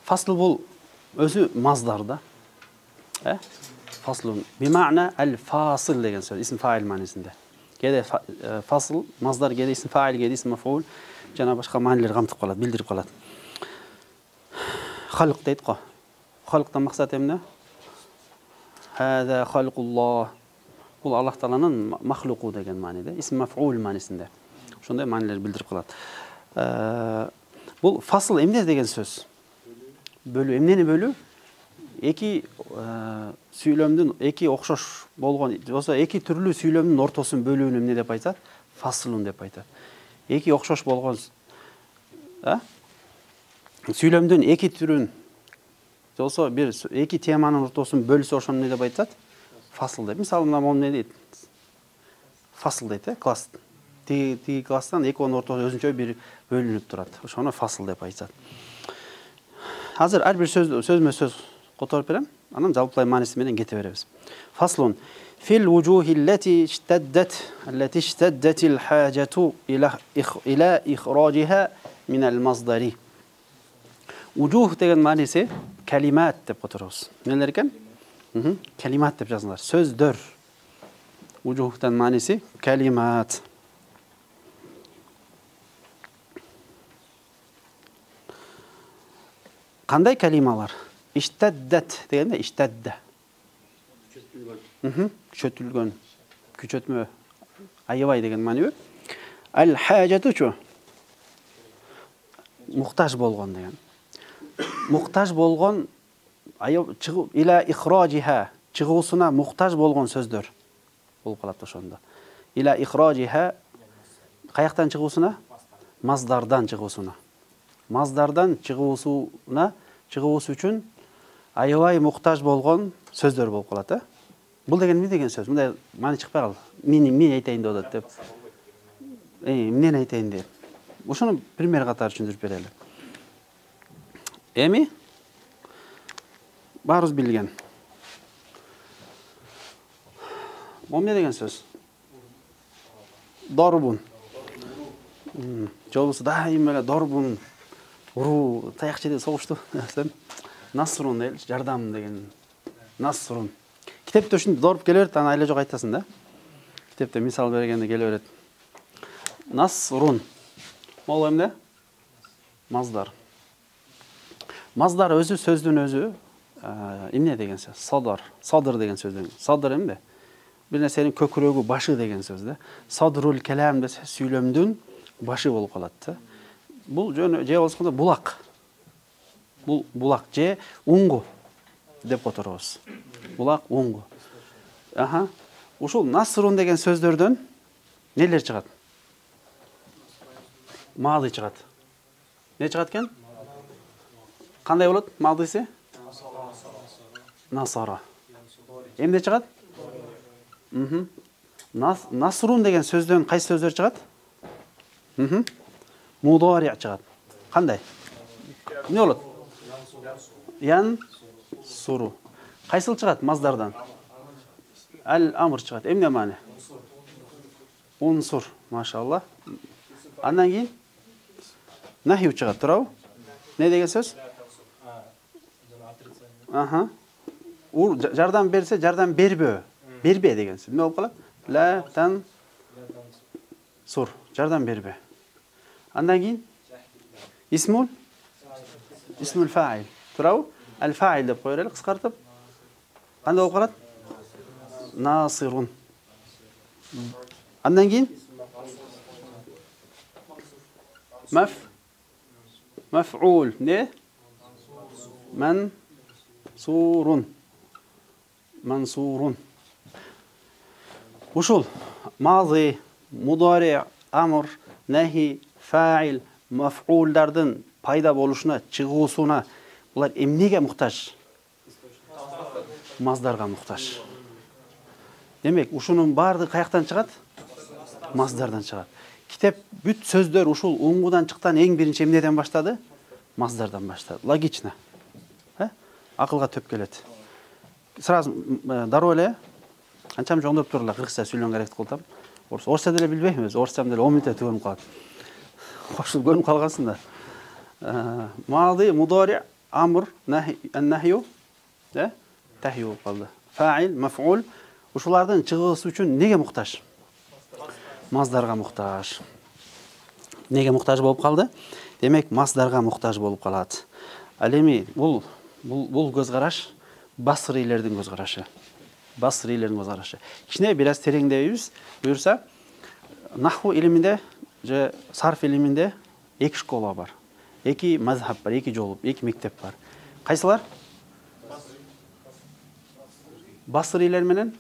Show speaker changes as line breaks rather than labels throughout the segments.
Fasl bul özü mazdarda. Faslun bima'na el-fasıl degan söz, isim fail manisinde. Kede fasl mazdar, kede isim fail, kede isim maf'ul, jana başka maniler qamtып qaladi, bildirip qaladi. Xalq deydi qo. Xalqdan maqsad emne? Hada xalqullah. Bu Allah Taala'nın mahluqu degan ma'nida, isim maf'ul manisinde. Shunday ma'niler bildirip qaladi. Bu fasl emne degan söz? Bölü, emneni bölü? Eki süйлөмдүн эки окшош болгон, болсо эки түрлүү süйлөмдүн ортосун бөлүүнү эмне деп айтат? Фаслун деп айтат. Эки окшош болгон süйлөмдүн эки түрүн, болсо бир эки теманын ортосун бөлсө ошону эмне деп айтат? Фасл деп. Мисалы, мына мону эмне дейт? Фасл дейт, класс. Тиги класстан экөөнүн ортосу өзүнчө бир бөлүнүп турат. Ошону фасл деп айтат. Азыр ар бир сөзмө сөз qotarıp berem. Anam cevaplayı manisi menen kete berебиз. Faslun fil vujuhillati ishtaddatil hajatu ila ihrajiha min al mazdari. Vujuh degan manisi kalimat dep qotarabız. Neler eken? Kalimat dep жазыңдар. Sözdür. Vujuhdan manisi kalimat. Qanday kalimalar? İşteddet degende iştedde. Küçötülgön. Küçötmö. Ayıbay degen mani. Al hajatu çu. Muhtaç bolgon degen. Muhtaç bolgon ila ihrajiha. Çıgusuna muhtaç bolgon sözdür. Bolup kalat ошондо. Ila ihrajiha kayaktan çıgusuna? Mazdardan çıgusuna. Mazdardan çıgusuna, çıgısı üçün аябай muhtaç болгон сөздөр болуп калат. Бул деген эмне деген сөз? Мындай мани чыкпай кал. Мен айтайын деп атат деп. Эмнени айтайын деп. Ошону пример катары түшүндүрүп берели. Эми баарыбыз билген. Бул эмне деген сөз? Дорбун. Жолбосо дайым эле дорбун уруу, таяк жеде согушту. Насрун ел, жардам деген. Насрун. Китепте ушинтип дорып келе берет, аны айла жок айтасың да. Китепте мисал бергенде келе берет. Насрун. Могу эмне? Маздар. Маздар өзү сөздүн өзү эмне деген сөз? Садыр. Садыр деген сөздөн. Садыр эмне? Бир нерсенин көкүрөгү, башы деген сөз да. Садрул калам десе сүйлөмдүн башы болуп калат да. Бул жөн же болсо булак. Бул булак же уңгу деп которобуз. Булак, уңгу. Ушул насрун деген сөздөрдөн нелер чыгат? Маады чыгат. Не чыгат экен? Кандай болот маадысы? Насара. Эмне чыгат? Насрун деген сөздөн кайсы сөздөр чыгат? Мудари чыгат. Кандай? Эмне болот? Ян суру. Кайсыл чыгат маздардан? Ал-амр чыгат. Эмне мани? Унсур, машалла. Андан кийин нахи чыгат, туурабы? Не деген сөз? Жардам берсе, жардам бербө. Бербе деген сөз. Эмне болуп калат? Ла тан сур. Жардам бербе. Андан кийин исмул фаил. Туурабы? Al-fa'il деп коелу, кыскартып. Кандай болуп калат? Насирун. Андан кийин маф'ул. Не? Мансурун. Мансурун. Ушул мази, мудари, амр, нахи, фаил, маф'улдардын пайда болушуна, чыгуусуна булар эмнеге муктаж? Маздарга муктаж. Демек, ушунун баардыгы каяктан чыгат? Маздардан чыгат. Китеп бүт сөздөр ушул уңгудан чыккан эң биринчи эмнеден баштады? Маздардан баштады. Логично. Акылга төп келет. Сразу дароо эле анчам жоңдоп турула кыргызча сүйлөнгөнгө аракет кылдым. Орусча деле билбеймиз. Орусчам деле 10 мүнөттө түгөнүп калат. Кошулуп көнүп калгансыңдар. Мади, мудари, amr, nahyu, tahyi болуп калды. Fa'il, maf'ul. Ушулардын чыгуусу үчүн неге муктаж? Маздарга муктаж. Неге муктаж болуп калды? Демек, маздарга муктаж болуп калат. Ал эми бул көз караш басрилердин көз карашы. Басрилердин көз карашы. Кичине бир аз тереңдейбиз. Буюрса, наху илиминде же сарф илиминде эки школа бар. Эки мазхаб бар, эки жол, эки мектеп бар. Кайсылар? Басрилер менен?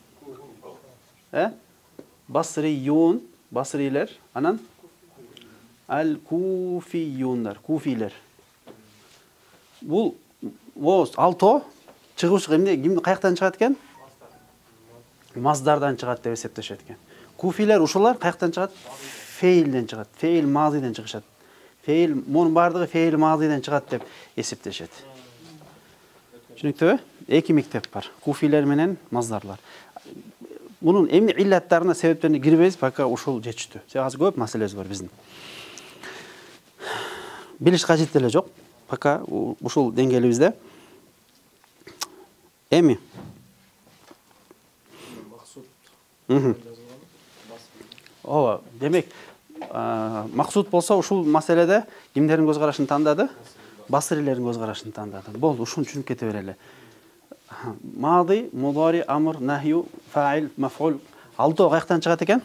Басриюн, басрилер, анан ал-куфиюндар, куфилер. Бул алто чыгуш кимди каяктан чыгат экен? Маздардан чыгат деп эсептешет экен. Куфилер ушулар каяктан чыгат? Фейлден чыгат. Фейл мазиден чыгышат. Фейл мунун бардыгы фейл мазиден чыгат деп эсептешет. Түшүнүктүбү? Эки мектеп бар. Куфилер менен маздарлар. Мунун эмне иллаттарына, себептерине кирбейбиз, пока ушул жетиштүү. Азыр көп маселебиз бар биздин. Билиш кажет деле жок. Пока ушул деңгээлибизде. Эми Ооба, демек, максут болсо ушул маселеде кимдердин көз карашын тандады? Басрилердин көз карашын тандады. Болду, ушуну түшүнүп кете берели. Мади, мудори, амр, нахю, фаил, маф'ул. Алто каяктан чыгат экен?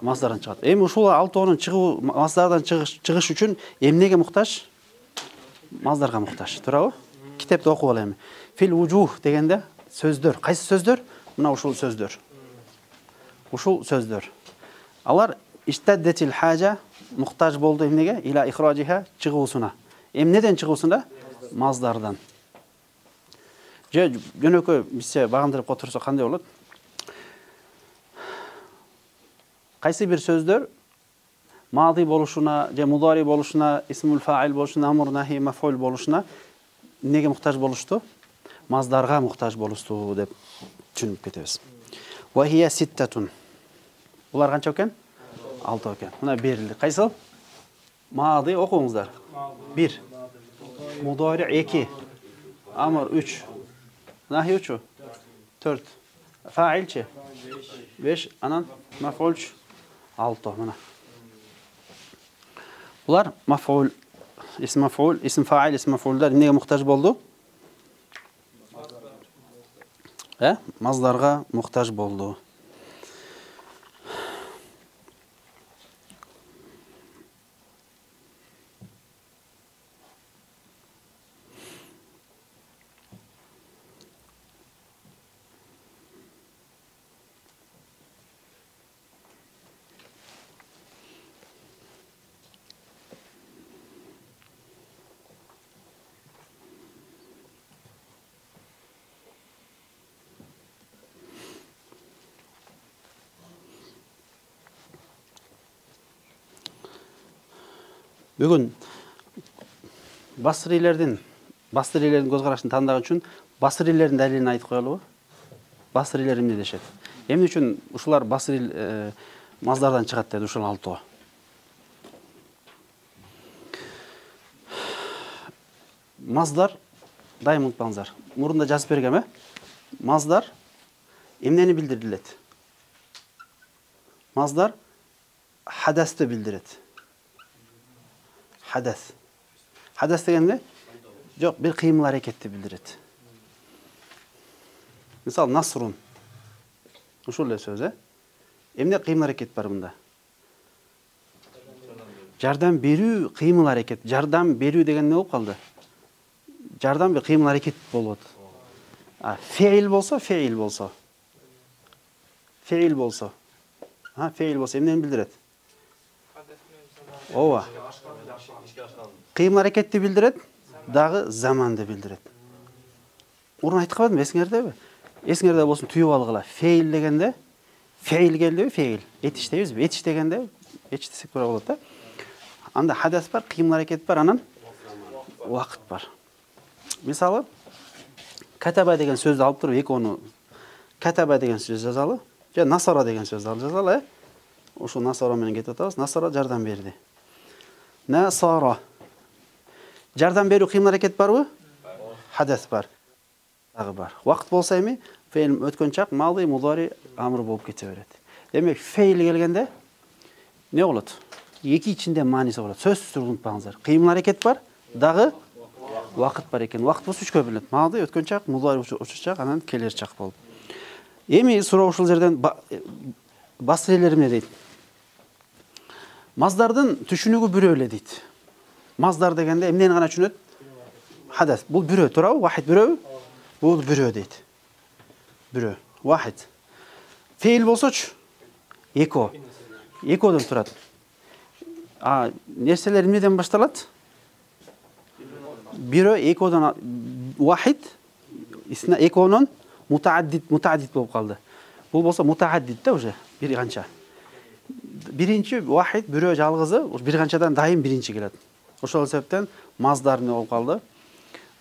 Маздардан чыгат. Эми ушул алтоонун чыгуу, маздардан чыгыш үчүн эмнеге муктаж? Маздарга муктаж. Туурабы? Китепти окуп ал эми. Фил вужух дегенде сөздөр. Кайсы сөздөр? Мына ушул сөздөр. Ушул сөздөр. Алар иштаддетил хажа муктаж болду эмнеге? Иля ихраджиха чыгуусуна. Эмнеден чыгуусуна? Маздардан. Же жөнөкөй бизче багындырып которсо кандай болот? Кайсы бир сөздөр мади болушуна, же мудари болушуна, исмул фаил болушуна, амр, нахи, маф'ул болушуна неге муктаж болушту? Маздарга муктаж болушту деп түшүнүп кетебиз. Ва хия ситтатун. Булар канча экен? 6 экен. Мына берилди. Кайсыл? Мади окуңуздар. 1. Мудари 2. Амр 3. Нахи 3. 4. Фаилчи 5. Анан маф'ул 6. Мына. Булар маф'ул, исм маф'ул, исм фаил, исм маф'улдар эмнеге муктаж болду? Маздарга муктаж болду. Бүгүн басрилердин көз карашын тандаган үчүн басрилердин далилин айтып коелубу? Басрилер эмне дешет? Эмне үчүн ушулар басрил маздардан чыгат деди ушул алтоо? Маздар дайым унутпаңыздар. Мурунда жазып бергем, Маздар эмнени билдирилет? Маздар хадасты билдирет. Хадас. Хадас дегенде жок, бир кыймыл аракетти билдирет. Мисал, насрун. Ушул эле сөз, Эмне кыймыл аракет бар мында? Жардам берүү, кыймыл аракет. Жардам берүү деген не болуп калды? Жардам бир кыймыл аракет болот. Феил болсо, феил болсо. Феил болсо. Феил болсо эмнени билдирет? Ооба. Кыймыл аракетти билдирет, дагы заманды билдирет. Мурун айтып калдым, эсиңердеби? Эсиңерде болсун, түйүп алгыла. Феил дегенде, феил келдиби? Феил. Этиш дейбизби? Этиш дегенде, этиш десек туура болот да. Анда хадас бар, кыймыл аракет бар, анан убакыт бар. Мисалы, катаба деген сөздү алып туруп, экөөнү катаба деген сөз жазалы, же насара деген сөздү алып жазалы, Ушул насара менен кетип атабыз. Насара жардам берди. Насара. Жардам берүү кыймыл аракет барбы? Хадас бар. Дагы бар. Вакыт болсо эми фейл өткөн чак мади, мудари, амр болуп кете берет. Демек фейл келгенде не болот? Эки ичинде мааниси болот. Сөзсүз унутпаңыздар. Кыймыл аракет бар, дагы вакыт бар экен. Вакыт болсо үчкө бөлүнөт. Мади, өткөн чак, мудари, учур чак, анан келер чак болуп. Эми суроо ушул жерден басрилер эмне дейт? Маздардын түшүнүгү бирөө эле дейт. Маздар дегенде эмнени гана түшүнөт? Хадас. Бул бирөө, туурабы? Вахид бирөөбү? Бул бирөө дейт. Бирөө. Вахид. Фейл болсочу? Эко. Экодон турат. Нерселер эмнеден башталат? Бирөө, экодон, вахид, эконун мутааддид болуп калды. Бул болсо мутааддид да уже, бир канча. Биринчи вахид, бирөө жалгызы, бир канчадан дайым биринчи келет. Ошол себептен маздар эмне болуп калды?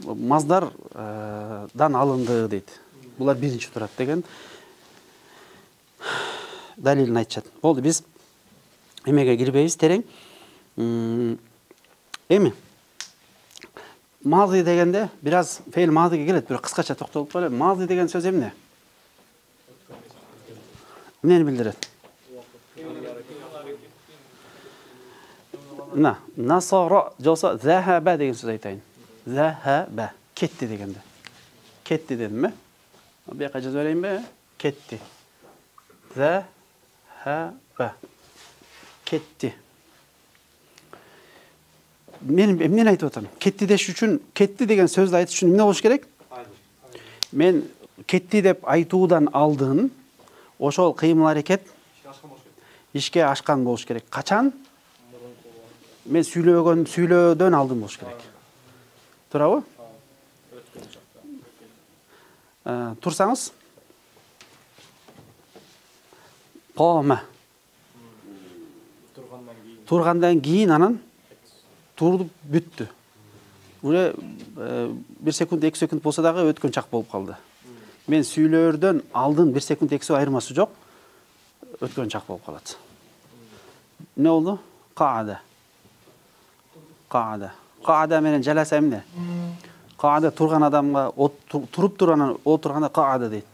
Маздардан алынды дейт. Булар биринчи турат деген далилин айтышат. Болду, биз эмеге кирбейбиз терең. Эми мази дегенде бир аз фейл мазиге келет, бирок кыскача токтолуп коелу. Мази деген сөз эмне? Эмнени билдирет? Насара жолса захаба деген сөз айтайын. Захаба, кетти дегенде. Кетти дедимби? Бияка жазып берейинби? Кетти. Захаба. Кетти. Мен эмнени айтып атам? Кетти деш үчүн, кетти деген сөздү айтыш үчүн эмне болуш керек? Мен кетти деп айтуудан алдын ошол кыймыл аракет ишке ашкан болуш керек. Качан? Мен сүйлөөдөн алдын болуш керек. Туурабы? Турсаңыз? Кома. Тургандан кийин анан турдуп бүттү. Уже 1 секунд, 2 секунд болсо дагы өткөн чак болуп калды. Мен сүйлөөрдөн алдын 1 секунд, 2 секунд айырмасы жок. Өткөн чак болуп калат. Не болду? Каада. Каада. Каада менен жаласа эмне? Каада турган адамга туруп турганан отурганда каада дейт.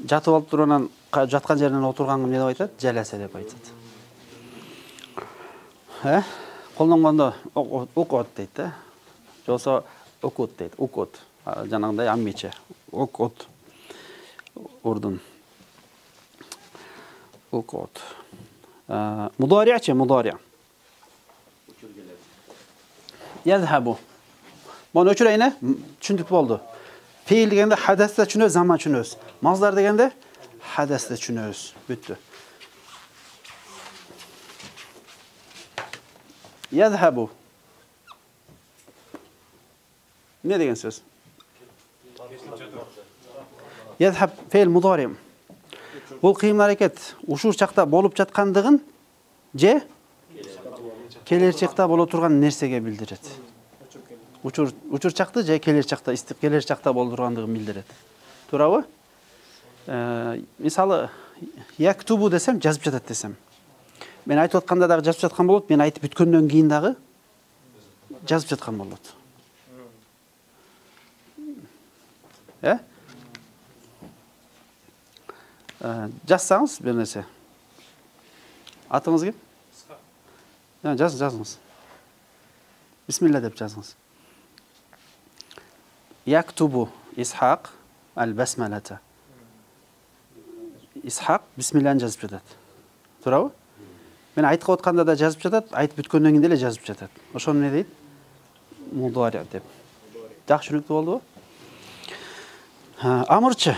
Жатып алып турганан жаткан жеринен отурганга эмне деп айтат? Жаласа деп айтат. Колдонгондо окот дейт да. Жолсо окот дейт. Окот. Жанагындай аммиче. Окот. Урдун. Окот. Мудари'че, мудари'. Yazhabu. Bunu öçüreyne düşündük oldu. Fiil degende hadasda düşünöz, zaman düşünöz. Mazlar degende hadasda düşünöz. Büttü. Yazhabu. Ne degen söz? Yazhab fiil mudari'. Bul kıyım hareket uşur çakta bolup жаткандыгын же келер чакта боло турган нерсеге билдирет. Учур чакты же келер чакта, истик келер чакта боло тургандыгын билдирет. Туурабы? Мисалы, яктубу десем, жазып жатат десем. Мен айтып атканда дагы жазып жаткан болот, мен айтып бүткөндөн кийин дагы жазып жаткан болот. Жазсаңыз бир нерсе. Атыңыз ким? Жазыңыз. Бисмилла деп жазыңыз. Яктубу Исхак аль-басмалата. Исхак бисмилланы жазып жатат. Туурабы? Мен айтып атканда да жазып жатат, айтып бүткөндөн кийин деле жазып жатат. Ошону эмне дейт? Мудари деп. Жакшы түшүнүктүү болдубу? Амырчы.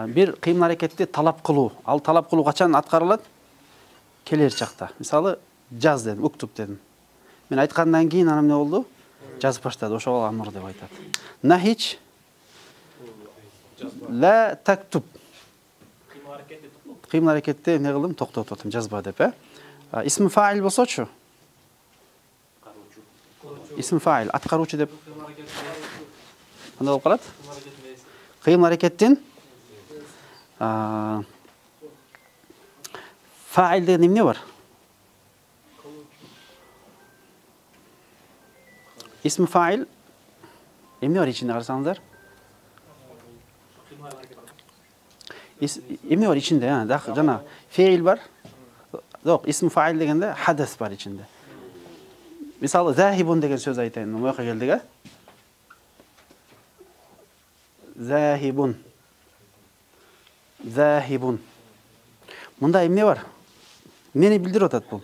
Бир кыймыл аракетти талап кылуу. Ал талап кылуу качан аткарылат? Келер чакта. Мисалы, жаз дедим, уктуп дедим. Мен айткандан кийин анан эмне болду? Жазып баштады. Ошол амыр деп айтат. Нахич ла тактуб. Кыймыл аракетти эмне кылдым? Токтотуп атам, жазба деп, Исм фаил болсочу? Исм фаил, аткаруучу деп. Кандай болуп калат? Кыймыл аракеттин фаил деген эмне бар? ismi fa'il emne var içinde qarasаңыздар? Emne var içinde yani jana fe'il var. Yok, ismi fa'il degende hades var içinde. Misалы zahibun деген söz айтайын. Мына келдик, а? Zahibun. Zahibun. Мында эмне бар? Эмнени билдирип атат бул?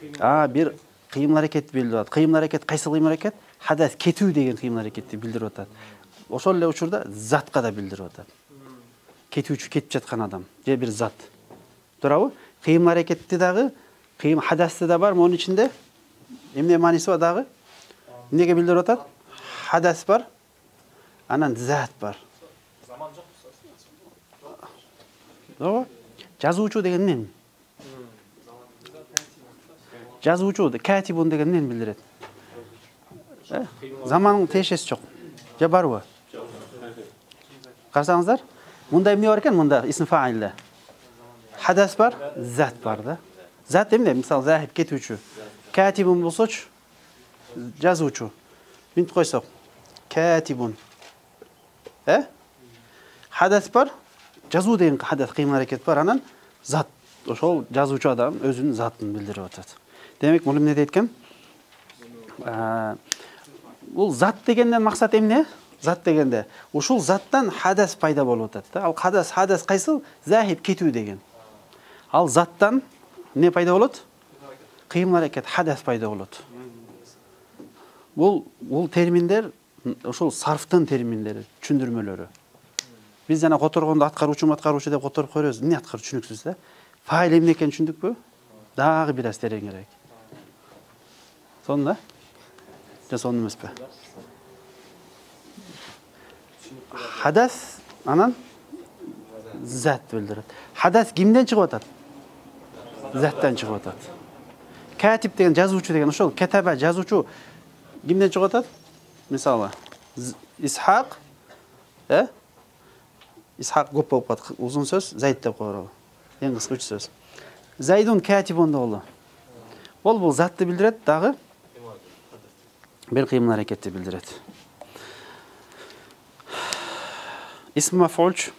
Bir кыймыл аракетти билдирип атат. Кыймыл аракет кайсы кыймыл аракет? Хадас кетүү деген кыймыл аракетти билдирип атат. Ошол эле учурда затка да билдирип атат. Кетүүчү кетип жаткан адам же бир зат. Туурабы? Кыймыл аракетти дагы, кыймыл хадасты да бар, монун ичинде эмне мааниси бар дагы? Эмнеге билдирип атат? Хадас бар, анан зат бар.
Заман жок.
Ооба. Жазуучу деген эмне? Жазуучу, катибун деген эмнени билдирет? Замандын тиешеси жок. Же барбы? Карасаңыздар, мында эмне бар экен? Мында исм фаилде. Хадас бар, зат бар да. Зат эмне? Мисалы, захиб кетүүчү. Катибун болсочу, жазуучу. Минтип койсок, катибун. Хадас бар, жазуу деген хадас кыймыл аракет бар, анан зат. Ошол жазуучу адам өзүнүн затын билдирип атат. Демек, бул эмне дейт экен? Бул зат дегенден максат эмне? Зат дегенде ушул заттан хадас пайда болуп атат да. Ал хадас кайсыл? Захиб кетүү деген. Ал заттан не пайда болот? Кыймыл аракет, хадас пайда болот. Бул терминдер ушул сарфтын терминдери, түшүндүрмөлөрү. Биз жана которгондо аткаруучу деп которуп койбойбуз. Эмне аткаруу түшүнүксүз да? Файл эмне экенин түшүндүкпү? Дагы бир аз тереңирээк. Сонун да? Же сонун эмеспи? Хадас анан зат билдирет. Хадас кимден чыгып атат? Заттан чыгып атат. Катиб деген жазуучу деген ошол кетаба жазуучу кимден чыгып атат? Мисалы, Исхак, Исхак көп болуп калат. Узун сөз Зайд деп коелу. Эң кыска үч сөз. Зайдун катибун болду. Бул затты билдирет, дагы бир кыймыл аракетти билдирет. Исм маф'улч.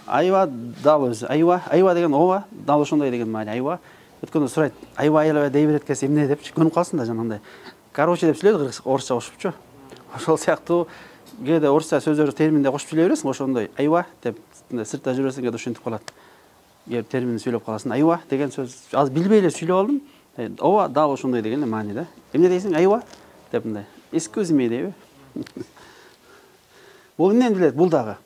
Айва дал өзү. Айва деген ооба, дал ошондой деген маани. Айва. Өткөндө сурайт, айва эле дей берет экенсиң эмне деп көнүп калсын да жанагындай. Короче деп сүйлөйт, орусча кошупчу. Ошол сыяктуу кээде орусча сөздөрдү терминде кошуп сүйлөй бересиң, ошондой айва деп сыртта жүрөсүң, кээде ушинтип калат. Кээде терминди сүйлөп каласың. Айва деген сөз аз билбей эле сүйлөп алдым. Ооба, дал ошондой деген маани да. Эмне дейсиң? Айва деп мындай. Excuse me дейби. Бул эмнени билет? Бул дагы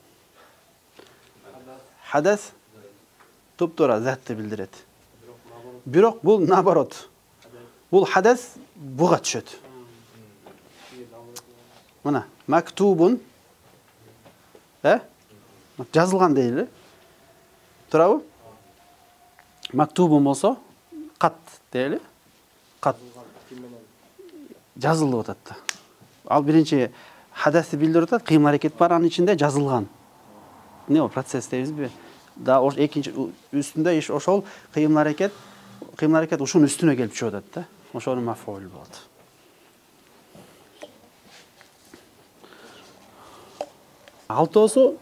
хадас туп-туура затты билдирет. Бирок бул наоборот. Бул хадас буга түшөт. Мына мактубун жазылган дейли. Турабы? Мактубун болсо кат дейли. Кат жазылып атат да. Ал биринчи хадасты билдирип атат, кыймыл аракет бар, анын ичинде жазылган. Не о процесс дейбизби? Да экинчи үстүндө ошол кыймыл аракет ушунун үстүнө келип чыгып атат да. Ошону маф'ул болот. Алтоосу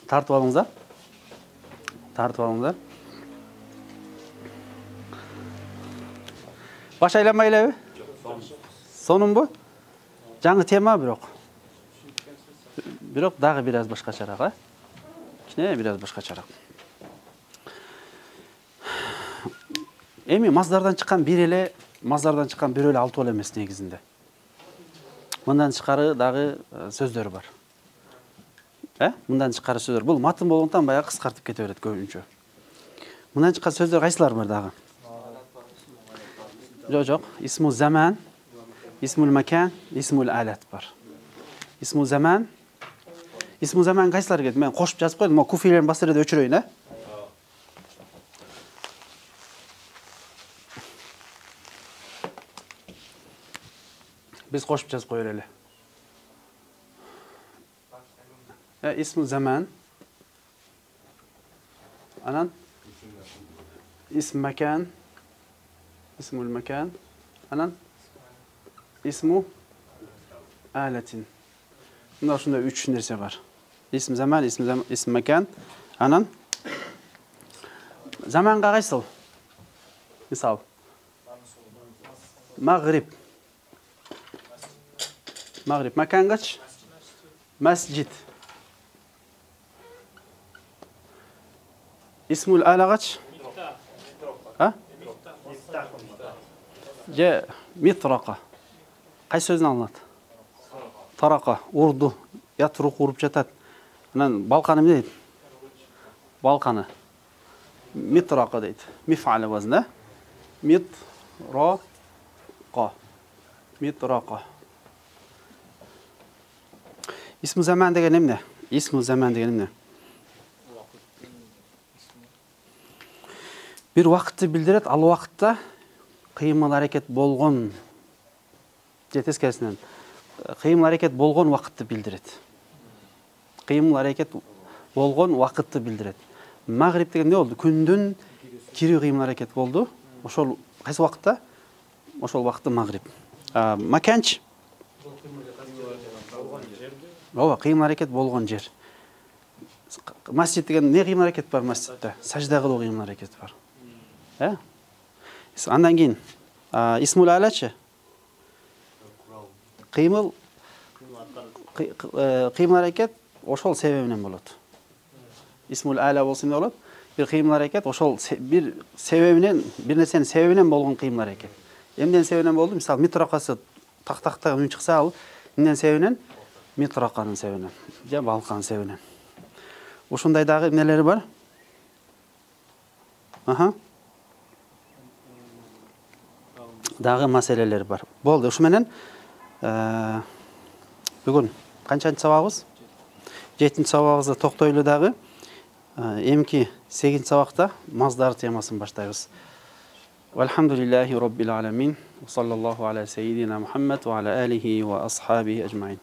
тартып алыңыздар. Тартып алыңыздар. Баш айланбай элеби? Сонунбу? Жаңы тема бирок дагы бир аз башкачараак, Кичине бир аз башкачараак. Эми маздардан чыккан бир эле алтоо эле эмес негизинде. Мындан тышкары дагы сөздөр бар. Мындан тышкары сөздөр. Бул матын болгондон баягы кыскартып кете берет көбүнчө. Мындан чыккан сөздөр кайсылар бар дагы? Жок. Исму заман, исмул макан, исмул алат бар. Исму заман кайсылар келет? Мен кошуп жазып койдум. Могу куфилерин басып эле өчүрөйүн, Biz кошуп жазып кое эле. Исму заман Анан исм макан, исмул макан. Анан исму алатин. Мына ушундай 3 нерсе бар. Исм заман, исм макан. Анан заманга кайсыл? Мисал. Магриб. Магриб. Макангач? Масжид. Исмул алагач? А? Же митрака. Кайсы сөздөн алынат? Тарака, урду, ятрук уруп жатат. Анан балканы эмне дейт? Балканы. Митрака дейт. Миф'ал вазн, Митрака. Митрака. Исму заман деген эмне? Исму заман деген эмне? Бир убакытты билдирет, ал убакытта кыймыл аракет болгон же тескерисинен кыймыл аракет болгон убакытты билдирет. Кыймыл аракет болгон убакытты билдирет. Магриб деген эмне болду? Күндүн кирүү кыймыл аракет болду. Ошол кайсы убакытта? Ошол убакытта магриб. Маканч? Ооба, кыймыл аракет болгон жер. Масжид деген эмне кыймыл аракет бар масжидте? Сажда кылуу кыймыл аракет бар. Андан кийин исмул алачы? Кыймыл аракет ошол себебинен болот. Исмул ала болсо эмне болот? Бир кыймыл аракет ошол бир себебинен, бир нерсенин себебинен болгон кыймыл аракет. Эмнен себебинен болду? Мисалы, митракасы тактактагы үн чыкса, ал эмнен себебинен? Митраканын себебинен, же балканын себебинен. Ушундай дагы эмнелери бар? Дагы маселелер бар. Болду, ушу менен бүгүн канчанчы сабагыбыз? 7-чи сабагыбызда токтойлу дагы. Эмки 8-чи сабакта маздар темасын баштайбыз. Вальхамдулиллахи роббил аламин. Саллаллаху аля сайидина Мухаммад ва аля алихи ва асхабихи ажмаин.